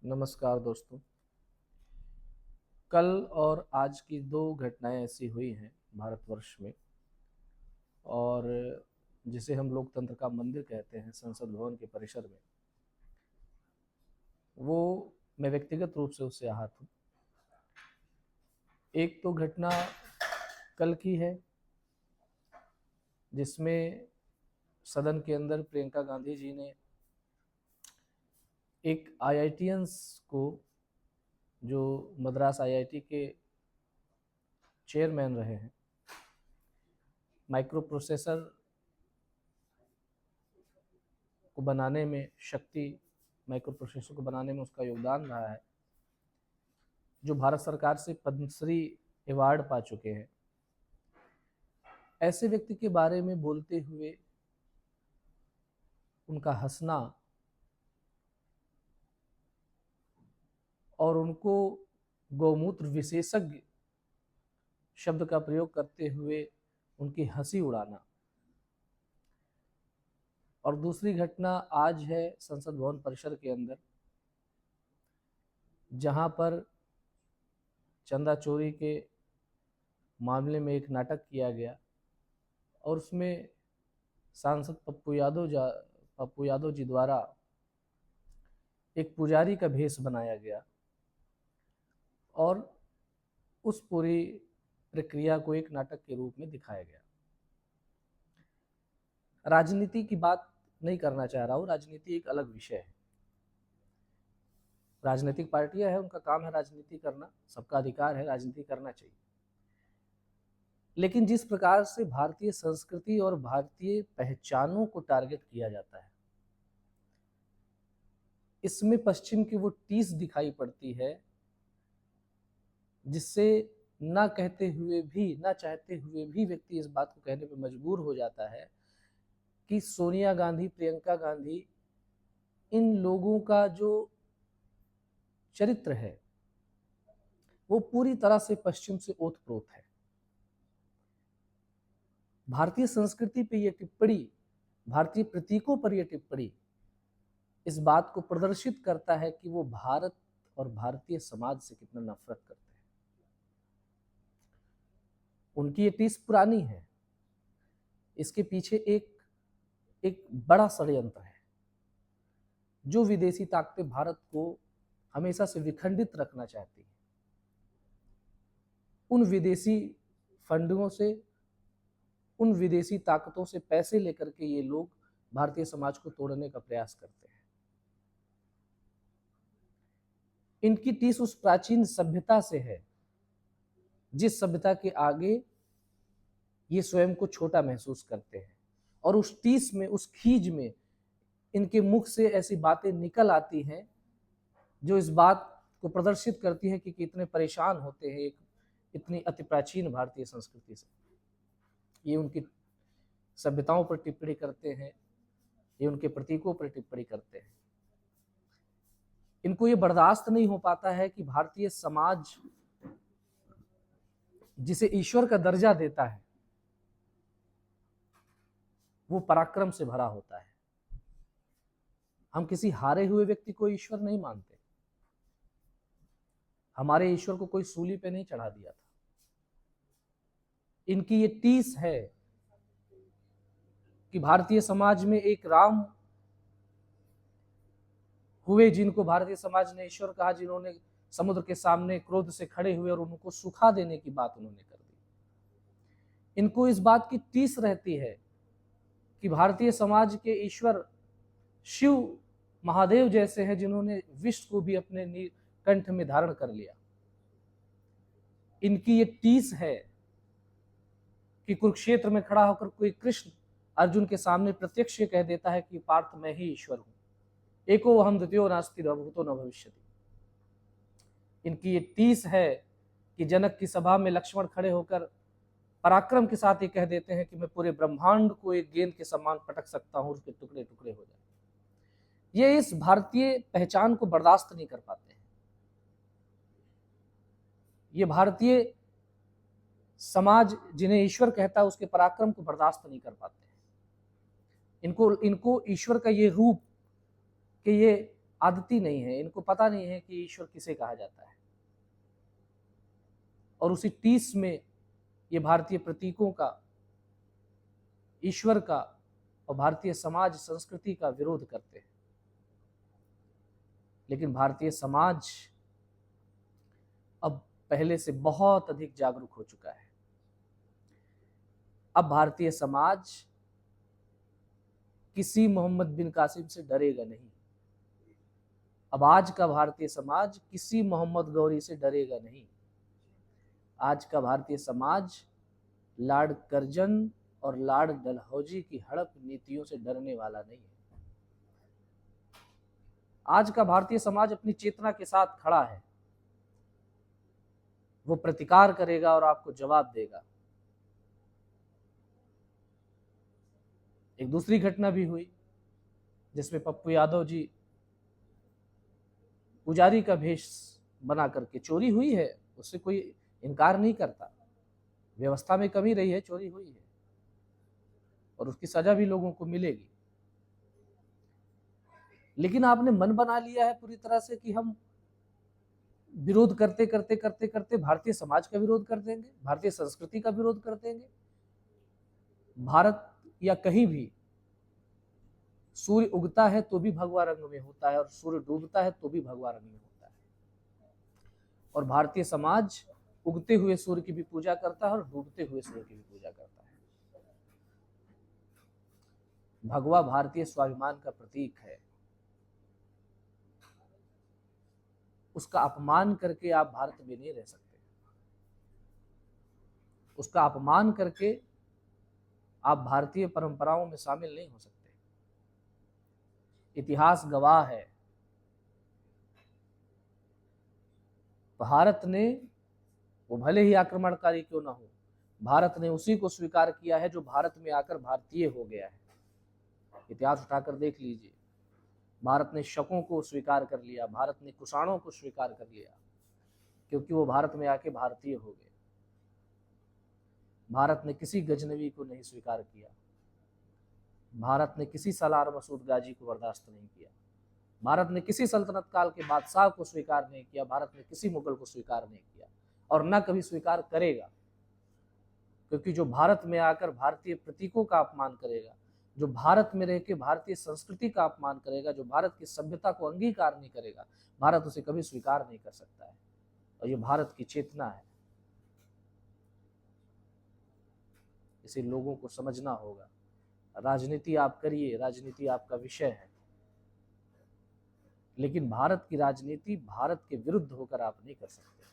नमस्कार दोस्तों। कल और आज की दो घटनाएं ऐसी हुई हैं भारतवर्ष में, और जिसे हम लोकतंत्र का मंदिर कहते हैं, संसद भवन के परिसर में, वो मैं व्यक्तिगत रूप से उससे आहत हूँ। एक तो घटना कल की है जिसमें सदन के अंदर प्रियंका गांधी जी ने एक आईआईटियंस को, जो मद्रास आईआईटी के चेयरमैन रहे हैं, माइक्रो प्रोसेसर को बनाने में, शक्ति माइक्रो प्रोसेसर को बनाने में उसका योगदान रहा है, जो भारत सरकार से पद्मश्री अवार्ड पा चुके हैं, ऐसे व्यक्ति के बारे में बोलते हुए उनका हंसना और उनको गौमूत्र विशेषज्ञ शब्द का प्रयोग करते हुए उनकी हंसी उड़ाना। और दूसरी घटना आज है संसद भवन परिसर के अंदर, जहां पर चंदा चोरी के मामले में एक नाटक किया गया और उसमें सांसद पप्पू यादव जी द्वारा एक पुजारी का भेष बनाया गया और उस पूरी प्रक्रिया को एक नाटक के रूप में दिखाया गया। राजनीति की बात नहीं करना चाह रहा हूँ, राजनीति एक अलग विषय है। राजनीतिक पार्टियां हैं, उनका काम है राजनीति करना, सबका अधिकार है, राजनीति करना चाहिए। लेकिन जिस प्रकार से भारतीय संस्कृति और भारतीय पहचानों को टारगेट किया जाता है, इसमें पश्चिम की वो टीस दिखाई पड़ती है, जिससे ना कहते हुए भी, ना चाहते हुए भी व्यक्ति इस बात को कहने पर मजबूर हो जाता है कि सोनिया गांधी, प्रियंका गांधी, इन लोगों का जो चरित्र है वो पूरी तरह से पश्चिम से ओतप्रोत है। भारतीय संस्कृति पे ये टिप्पणी, भारतीय प्रतीकों पर ये टिप्पणी इस बात को प्रदर्शित करता है कि वो भारत और भारतीय समाज से कितना नफरत करते हैं। उनकी ये टीस पुरानी है, इसके पीछे एक बड़ा षड्यंत्र है। जो विदेशी ताकतें भारत को हमेशा से विखंडित रखना चाहती हैं, उन विदेशी फंडों से, उन विदेशी ताकतों से पैसे लेकर के ये लोग भारतीय समाज को तोड़ने का प्रयास करते हैं। इनकी टीस उस प्राचीन सभ्यता से है जिस सभ्यता के आगे ये स्वयं को छोटा महसूस करते हैं, और उस टीस में, उस खीज में इनके मुख से ऐसी बातें निकल आती हैं जो इस बात को प्रदर्शित करती हैं कि कितने परेशान होते हैं एक इतनी अति प्राचीन भारतीय संस्कृति से। ये उनकी सभ्यताओं पर टिप्पणी करते हैं, ये उनके प्रतीकों पर टिप्पणी करते हैं। इनको ये बर्दाश्त नहीं हो पाता है कि भारतीय समाज जिसे ईश्वर का दर्जा देता है वो पराक्रम से भरा होता है। हम किसी हारे हुए व्यक्ति को ईश्वर नहीं मानते। हमारे ईश्वर को कोई सूली पे नहीं चढ़ा दिया था। इनकी ये टीस है कि भारतीय समाज में एक राम हुए जिनको भारतीय समाज ने ईश्वर कहा, जिन्होंने समुद्र के सामने क्रोध से खड़े हुए और उनको सुखा देने की बात उन्होंने कर दी। इनको इस बात की टीस रहती है कि भारतीय समाज के ईश्वर शिव महादेव जैसे हैं, जिन्होंने विश्व को भी अपने कंठ में धारण कर लिया। इनकी ये टीस है कि कुरुक्षेत्र में खड़ा होकर कोई कृष्ण अर्जुन के सामने प्रत्यक्ष कह देता है कि पार्थ मैं ही ईश्वर हूं, एको अहम द्वितीयो नास्ति न भूतो न भविष्यति। इनकी ये टीस है कि जनक की सभा में लक्ष्मण खड़े होकर पराक्रम के साथ ये कह देते हैं कि मैं पूरे ब्रह्मांड को एक गेंद के समान पटक सकता हूं, उसके टुकड़े टुकड़े हो जाए। ये इस भारतीय पहचान को बर्दाश्त नहीं कर पाते हैं। ये भारतीय समाज जिन्हें ईश्वर कहता है उसके पराक्रम को बर्दाश्त नहीं कर पाते हैं। इनको ईश्वर का ये रूप कि ये आदती नहीं है, इनको पता नहीं है कि ईश्वर किसे कहा जाता है। और उसी टीस में ये भारतीय प्रतीकों का, ईश्वर का और भारतीय समाज संस्कृति का विरोध करते हैं। लेकिन भारतीय समाज अब पहले से बहुत अधिक जागरूक हो चुका है। अब भारतीय समाज किसी मोहम्मद बिन कासिम से डरेगा नहीं। अब आज का भारतीय समाज किसी मोहम्मद गौरी से डरेगा नहीं। आज का भारतीय समाज लॉर्ड कर्जन और लॉर्ड डलहौजी की हड़प नीतियों से डरने वाला नहीं है। आज का भारतीय समाज अपनी चेतना के साथ खड़ा है। वो प्रतिकार करेगा और आपको जवाब देगा। एक दूसरी घटना भी हुई जिसमें पप्पू यादव जी पुजारी का भेष बना करके, चोरी हुई है, उससे कोई इनकार नहीं करता, व्यवस्था में कमी रही है, चोरी हुई है और उसकी सजा भी लोगों को मिलेगी। लेकिन आपने मन बना लिया है पूरी तरह से कि हम विरोध करते करते करते करते भारतीय समाज का विरोध कर देंगे, भारतीय संस्कृति का विरोध कर देंगे। भारत या कहीं भी सूर्य उगता है तो भी भगवा रंग में होता है और सूर्य डूबता है तो भी भगवा रंग में होता है। और भारतीय समाज उगते हुए सूर्य की भी पूजा करता है और डूबते हुए सूर्य की भी पूजा करता है। भगवा भारतीय स्वाभिमान का प्रतीक है। उसका अपमान करके आप भारत में नहीं रह सकते। उसका अपमान करके आप भारतीय परंपराओं में शामिल नहीं हो सकते। इतिहास गवाह है, भारत ने, वो भले ही आक्रमणकारी क्यों ना हो, भारत ने उसी को स्वीकार किया है जो भारत में आकर भारतीय हो गया है। इतिहास उठाकर देख लीजिए, भारत ने शकों को स्वीकार कर लिया, भारत ने कुषाणों को स्वीकार कर लिया, क्योंकि वो भारत में आके भारतीय हो गए। भारत ने किसी गजनवी को नहीं स्वीकार किया, भारत ने किसी सलार मसूद गाजी को बर्दाश्त नहीं किया, भारत ने किसी सल्तनत काल के बादशाह को स्वीकार नहीं किया, भारत ने किसी मुगल को स्वीकार नहीं किया और न कभी स्वीकार करेगा। क्योंकि जो भारत में आकर भारतीय प्रतीकों का अपमान करेगा, जो भारत में रह के भारतीय संस्कृति का अपमान करेगा, जो भारत की सभ्यता को अंगीकार नहीं करेगा, भारत उसे कभी स्वीकार नहीं कर सकता है। और ये भारत की चेतना है। इसे लोगों को समझना होगा। राजनीति आप करिए, राजनीति आपका विषय है, लेकिन भारत की राजनीति भारत के विरुद्ध होकर आप नहीं कर सकते।